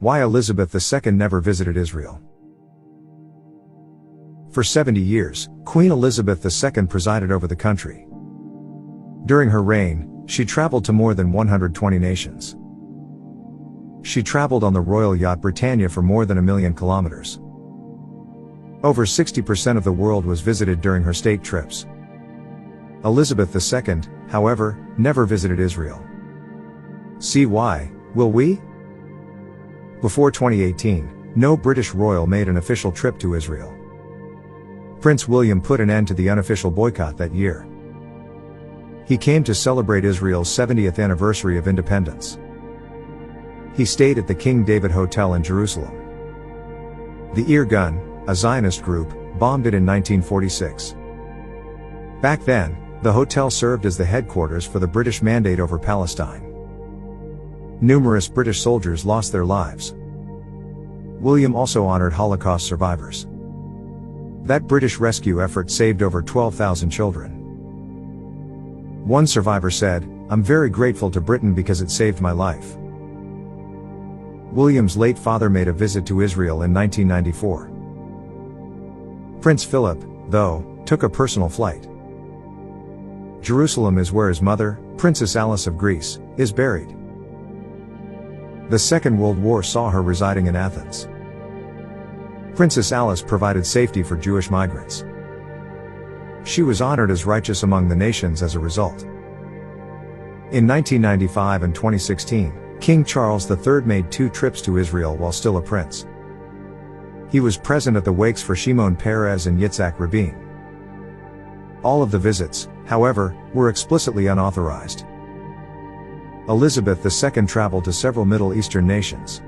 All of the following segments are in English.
Why Elizabeth II never visited Israel. For 70 years, Queen Elizabeth II presided over the country. During her reign, she traveled to more than 120 nations. She traveled on the royal yacht Britannia for more than 1 million kilometers. Over 60% of the world was visited during her state trips. Elizabeth II, however, never visited Israel. See why, will we? Before 2018, no British royal made an official trip to Israel. Prince William put an end to the unofficial boycott that year. He came to celebrate Israel's 70th anniversary of independence. He stayed at the King David Hotel in Jerusalem. The Irgun, a Zionist group, bombed it in 1946. Back then, the hotel served as the headquarters for the British Mandate over Palestine. Numerous British soldiers lost their lives. William also honored Holocaust survivors. That British rescue effort saved over 12,000 children. One survivor said, "I'm very grateful to Britain because it saved my life." William's late father made a visit to Israel in 1994. Prince Philip, though, took a personal flight. Jerusalem is where his mother, Princess Alice of Greece, is buried. The Second World War saw her residing in Athens. Princess Alice provided safety for Jewish migrants. She was honored as righteous among the nations as a result. In 1995 and 2016, King Charles III made 2 trips to Israel while still a prince. He was present at the wakes for Shimon Peres and Yitzhak Rabin. All of the visits, however, were explicitly unauthorized. Elizabeth II traveled to several Middle Eastern nations.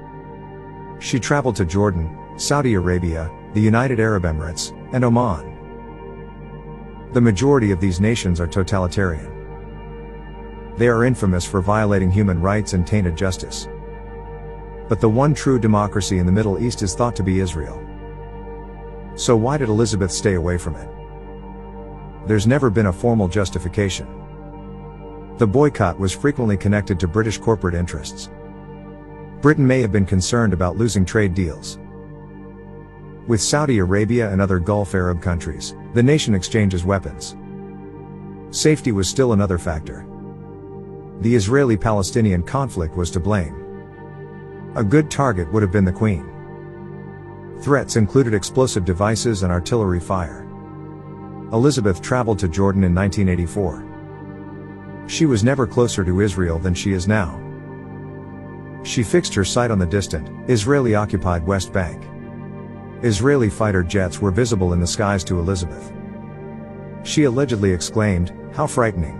She traveled to Jordan, Saudi Arabia, the United Arab Emirates, and Oman. The majority of these nations are totalitarian. They are infamous for violating human rights and tainted justice. But the one true democracy in the Middle East is thought to be Israel. So why did Elizabeth stay away from it? There's never been a formal justification. The boycott was frequently connected to British corporate interests. Britain may have been concerned about losing trade deals with Saudi Arabia and other Gulf Arab countries. The nation exchanges weapons. Safety was still another factor. The Israeli-Palestinian conflict was to blame. A good target would have been the Queen. Threats included explosive devices and artillery fire. Elizabeth traveled to Jordan in 1984. She was never closer to Israel than she is now. She fixed her sight on the distant, Israeli-occupied West Bank. Israeli fighter jets were visible in the skies to Elizabeth. She allegedly exclaimed, "How frightening."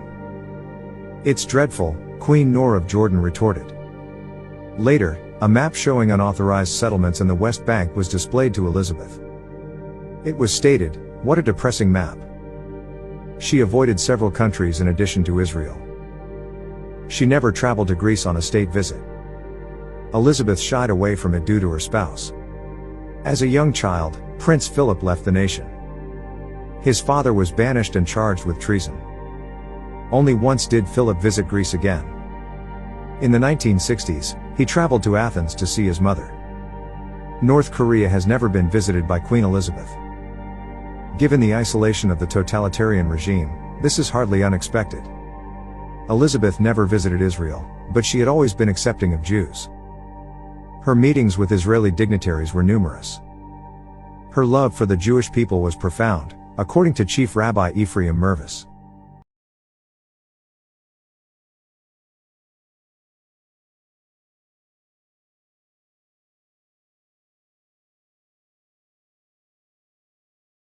"It's dreadful," Queen Noor of Jordan retorted. Later, a map showing unauthorized settlements in the West Bank was displayed to Elizabeth. It was stated, "What a depressing map." She avoided several countries in addition to Israel. She never traveled to Greece on a state visit. Elizabeth shied away from it due to her spouse. As a young child, Prince Philip left the nation. His father was banished and charged with treason. Only once did Philip visit Greece again. In the 1960s, he traveled to Athens to see his mother. North Korea has never been visited by Queen Elizabeth. Given the isolation of the totalitarian regime, this is hardly unexpected. Elizabeth never visited Israel, but she had always been accepting of Jews. Her meetings with Israeli dignitaries were numerous. Her love for the Jewish people was profound, according to Chief Rabbi Ephraim Mervis.